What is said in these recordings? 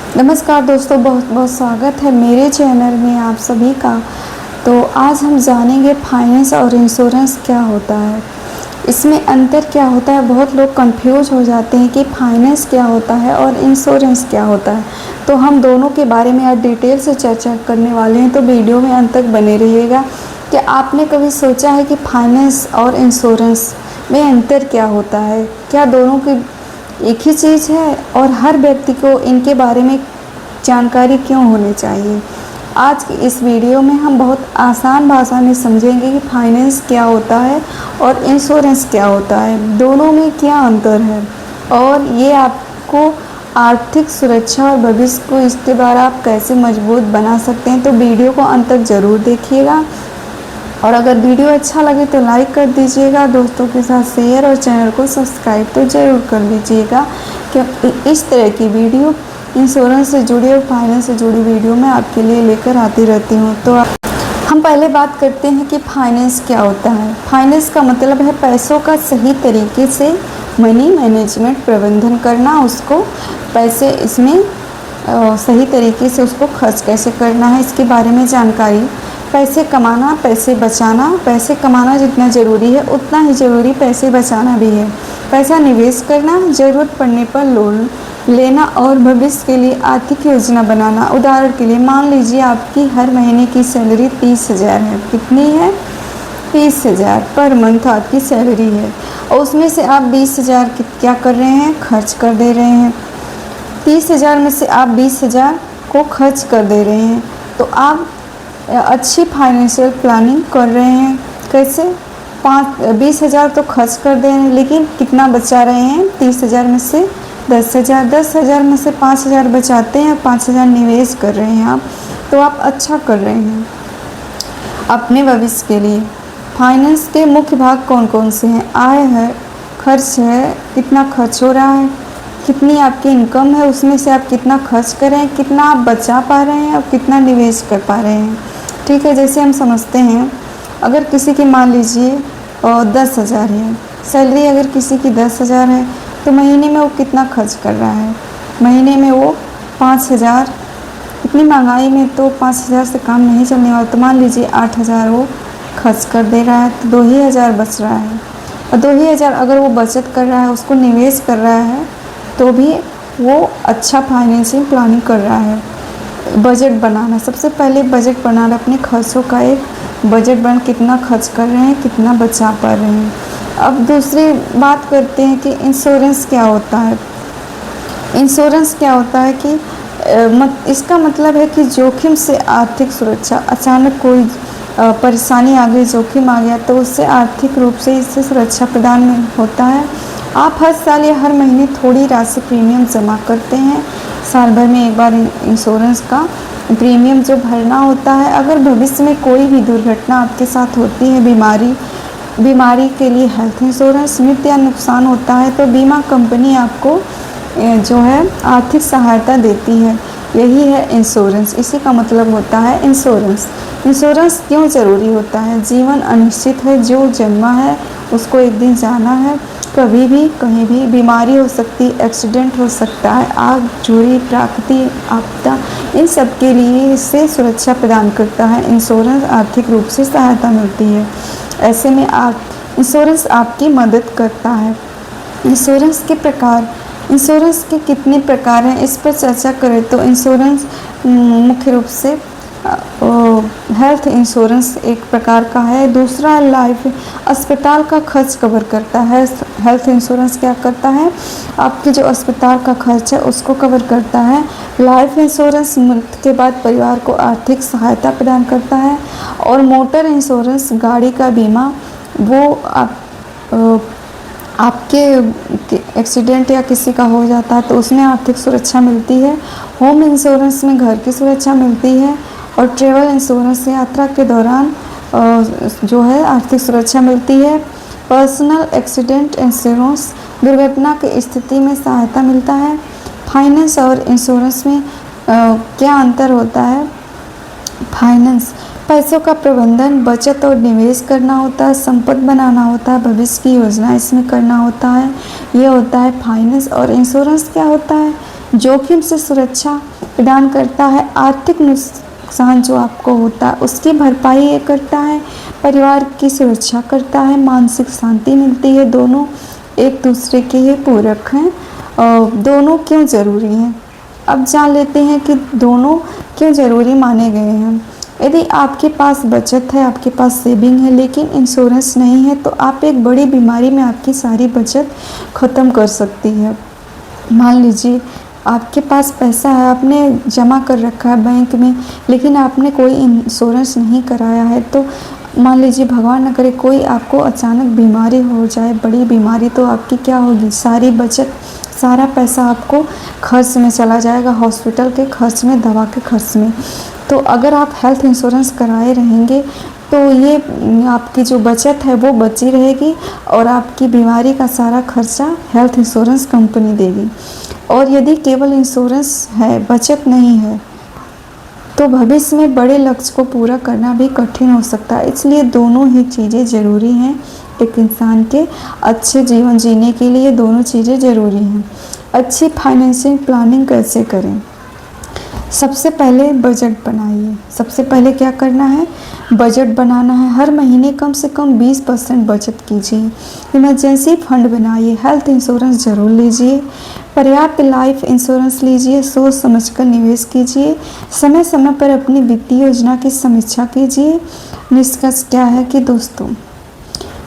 नमस्कार दोस्तों, बहुत बहुत स्वागत है मेरे चैनल में आप सभी का। तो आज हम जानेंगे फाइनेंस और इंश्योरेंस क्या होता है, इसमें अंतर क्या होता है। बहुत लोग कंफ्यूज हो जाते हैं कि फाइनेंस क्या होता है और इंश्योरेंस क्या होता है। तो हम दोनों के बारे में आज डिटेल से चर्चा करने वाले हैं, तो वीडियो में अंत तक बने रहिएगा। क्या आपने कभी सोचा है कि फाइनेंस और इंश्योरेंस में अंतर क्या होता है? क्या दोनों की एक ही चीज़ है और हर व्यक्ति को इनके बारे में जानकारी क्यों होनी चाहिए? आज की इस वीडियो में हम बहुत आसान भाषा में समझेंगे कि फाइनेंस क्या होता है और इंश्योरेंस क्या होता है, दोनों में क्या अंतर है और ये आपको आर्थिक सुरक्षा और भविष्य को इसके द्वारा आप कैसे मजबूत बना सकते हैं। तो वीडियो को अंत तक ज़रूर देखिएगा और अगर वीडियो अच्छा लगे तो लाइक कर दीजिएगा, दोस्तों के साथ शेयर और चैनल को सब्सक्राइब तो ज़रूर कर लीजिएगा, क्योंकि इस तरह की वीडियो इंश्योरेंस से जुड़ी और फाइनेंस से जुड़ी वीडियो मैं आपके लिए लेकर आती रहती हूँ। तो हम पहले बात करते हैं कि फाइनेंस क्या होता है। फाइनेंस का मतलब है पैसों का सही तरीके से मनी मैनेजमेंट, प्रबंधन करना, उसको पैसे इसमें सही तरीके से उसको खर्च कैसे करना है इसके बारे में जानकारी। पैसे कमाना, पैसे बचाना। पैसे कमाना जितना ज़रूरी है उतना ही ज़रूरी पैसे बचाना भी है। पैसा निवेश करना, ज़रूरत पड़ने पर लोन लेना और भविष्य के लिए आर्थिक योजना बनाना। उदाहरण के लिए मान लीजिए आपकी हर महीने की सैलरी 30,000 है। कितनी है? 30,000 पर मंथ आपकी सैलरी है और उसमें से आप 20,000 क्या कर रहे हैं? खर्च कर दे रहे हैं। 30,000 में से आप 20,000 को खर्च कर दे रहे हैं, तो आप अच्छी फाइनेंशियल प्लानिंग कर रहे हैं। कैसे? 20,000 तो खर्च कर दे रहे हैं, लेकिन कितना बचा रहे हैं? 30,000 में से 10,000, 10,000 में से 5,000 बचाते हैं, 5,000 निवेश कर रहे हैं आप, तो आप अच्छा कर रहे हैं अपने भविष्य के लिए। फाइनेंस के मुख्य भाग कौन कौन से हैं? आय है, खर्च है, कितना खर्च हो रहा है, कितनी आपकी इनकम है, उसमें से आप कितना खर्च कर रहे हैं, कितना आप बचा पा रहे हैं और कितना निवेश कर पा रहे हैं। ठीक है, जैसे हम समझते हैं, अगर किसी की मान लीजिए 10,000 है सैलरी, अगर किसी की 10,000 है तो महीने में वो कितना खर्च कर रहा है? महीने में वो 5,000। इतनी महंगाई में तो 5,000 से काम नहीं चलने वाला, तो मान लीजिए 8,000 वो खर्च कर दे रहा है, तो 2,000 बच रहा है। और 2,000 अगर वो बचत कर रहा है, उसको निवेश कर रहा है, तो भी वो अच्छा फाइनेंशियल प्लानिंग कर रहा है। बजट बनाना, सबसे पहले बजट बनाना, अपने खर्चों का एक बजट बन, कितना खर्च कर रहे हैं, कितना बचा पा रहे हैं। अब दूसरी बात करते हैं कि इंश्योरेंस क्या होता है। इंश्योरेंस क्या होता है कि इसका मतलब है कि जोखिम से आर्थिक सुरक्षा। अचानक कोई परेशानी आ गई, जोखिम आ गया, तो उससे आर्थिक रूप से इससे सुरक्षा प्रदान होता है। आप हर साल या हर महीने थोड़ी राशि प्रीमियम जमा करते हैं। साल भर में एक बार इंश्योरेंस का प्रीमियम जो भरना होता है। अगर भविष्य में कोई भी दुर्घटना आपके साथ होती है, बीमारी के लिए हेल्थ इंश्योरेंस, मृत्यु या नुकसान होता है, तो बीमा कंपनी आपको जो है आर्थिक सहायता देती है। यही है इंश्योरेंस, इसी का मतलब होता है इंश्योरेंस। इंश्योरेंस क्यों ज़रूरी होता है? जीवन अनिश्चित है, जो जन्मा है उसको एक दिन जाना है। कभी भी कहीं भी बीमारी हो सकती, एक्सीडेंट हो सकता है, आग, चोरी, प्राकृतिक आपदा, इन सब के लिए इससे सुरक्षा प्रदान करता है इंश्योरेंस। आर्थिक रूप से सहायता मिलती है। ऐसे में इंश्योरेंस आपकी मदद करता है। इंश्योरेंस के प्रकार, इंश्योरेंस के कितने प्रकार हैं इस पर चर्चा करें तो इंश्योरेंस मुख्य रूप से हेल्थ इंश्योरेंस एक प्रकार का है। दूसरा लाइफ, अस्पताल का खर्च कवर करता है। हेल्थ इंश्योरेंस क्या करता है? आपके जो अस्पताल का खर्च है उसको कवर करता है। लाइफ इंश्योरेंस मृत्यु के बाद परिवार को आर्थिक सहायता प्रदान करता है। और मोटर इंश्योरेंस, गाड़ी का बीमा, वो आपके एक्सीडेंट या किसी का हो जाता है तो उसमें आर्थिक सुरक्षा मिलती है। होम इंश्योरेंस में घर की सुरक्षा मिलती है। और ट्रैवल इंश्योरेंस, यात्रा के दौरान जो है आर्थिक सुरक्षा मिलती है। पर्सनल एक्सीडेंट इंश्योरेंस, दुर्घटना की स्थिति में सहायता मिलता है। फाइनेंस और इंश्योरेंस में क्या अंतर होता है? फाइनेंस पैसों का प्रबंधन, बचत और निवेश करना होता है, संपत्ति बनाना होता है, भविष्य की योजना इसमें करना होता है। ये होता है फाइनेंस। और इंश्योरेंस क्या होता है? जोखिम से सुरक्षा प्रदान करता है, आर्थिक नुकसान जो आपको होता है उसकी भरपाई ये करता है, परिवार की सुरक्षा करता है, मानसिक शांति मिलती है। दोनों एक दूसरे के ही पूरक हैं और दोनों क्यों ज़रूरी हैं। अब जान लेते हैं कि दोनों क्यों ज़रूरी माने गए हैं। यदि आपके पास बचत है, आपके पास सेविंग है, लेकिन इंश्योरेंस नहीं है, तो आप एक बड़ी बीमारी में आपकी सारी बचत ख़त्म कर सकती है। मान लीजिए आपके पास पैसा है, आपने जमा कर रखा है बैंक में, लेकिन आपने कोई इंश्योरेंस नहीं कराया है, तो मान लीजिए भगवान न करे कोई आपको अचानक बीमारी हो जाए, बड़ी बीमारी, तो आपकी क्या होगी, सारी बचत, सारा पैसा आपको खर्च में चला जाएगा, हॉस्पिटल के खर्च में, दवा के खर्च में। तो अगर आप हेल्थ इंश्योरेंस कराए रहेंगे तो ये आपकी जो बचत है वो बची रहेगी और आपकी बीमारी का सारा खर्चा हेल्थ इंश्योरेंस कंपनी देगी। और यदि केवल इंश्योरेंस है, बचत नहीं है, तो भविष्य में बड़े लक्ष्य को पूरा करना भी कठिन हो सकता है। इसलिए दोनों ही चीज़ें ज़रूरी हैं। एक इंसान के अच्छे जीवन जीने के लिए दोनों चीज़ें ज़रूरी हैं। अच्छी फाइनेंशियल प्लानिंग कैसे करें? सबसे पहले बजट बनाइए। सबसे पहले क्या करना है, बजट बनाना है। हर महीने कम से कम 20% बचत कीजिए। इमरजेंसी फंड बनाइए। हेल्थ इंश्योरेंस ज़रूर लीजिए। पर्याप्त लाइफ इंश्योरेंस लीजिए। सोच समझकर निवेश कीजिए। समय समय पर अपनी वित्तीय योजना की समीक्षा कीजिए। निष्कर्ष क्या है कि दोस्तों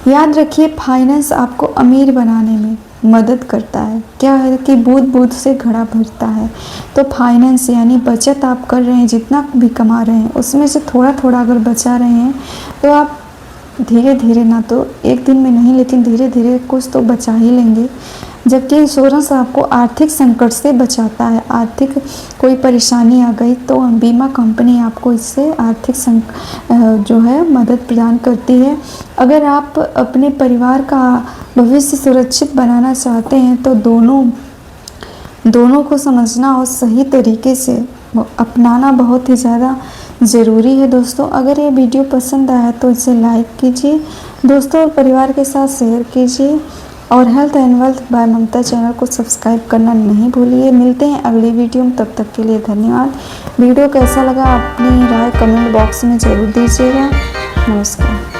याद रखिए, फाइनेंस आपको अमीर बनाने में मदद करता है। क्या है कि बूंद बूंद से घड़ा भरता है। तो फाइनेंस यानी बचत आप कर रहे हैं, जितना भी कमा रहे हैं उसमें से थोड़ा थोड़ा अगर बचा रहे हैं तो आप धीरे धीरे, ना तो एक दिन में नहीं लेकिन धीरे धीरे कुछ तो बचा ही लेंगे। जबकि इंश्योरेंस आपको आर्थिक संकट से बचाता है। आर्थिक कोई परेशानी आ गई तो बीमा कंपनी आपको इससे आर्थिक जो है मदद प्रदान करती है। अगर आप अपने परिवार का भविष्य सुरक्षित बनाना चाहते हैं तो दोनों को समझना और सही तरीके से अपनाना बहुत ही ज़्यादा ज़रूरी है। दोस्तों अगर ये वीडियो पसंद आया तो इसे लाइक कीजिए, दोस्तों और परिवार के साथ शेयर कीजिए और health and wealth by Mamata channel को सब्सक्राइब करना नहीं भूलिए। मिलते हैं अगली वीडियो में, तब तक के लिए धन्यवाद। वीडियो कैसा लगा अपनी राय कमेंट बॉक्स में ज़रूर दीजिएगा। नमस्कार।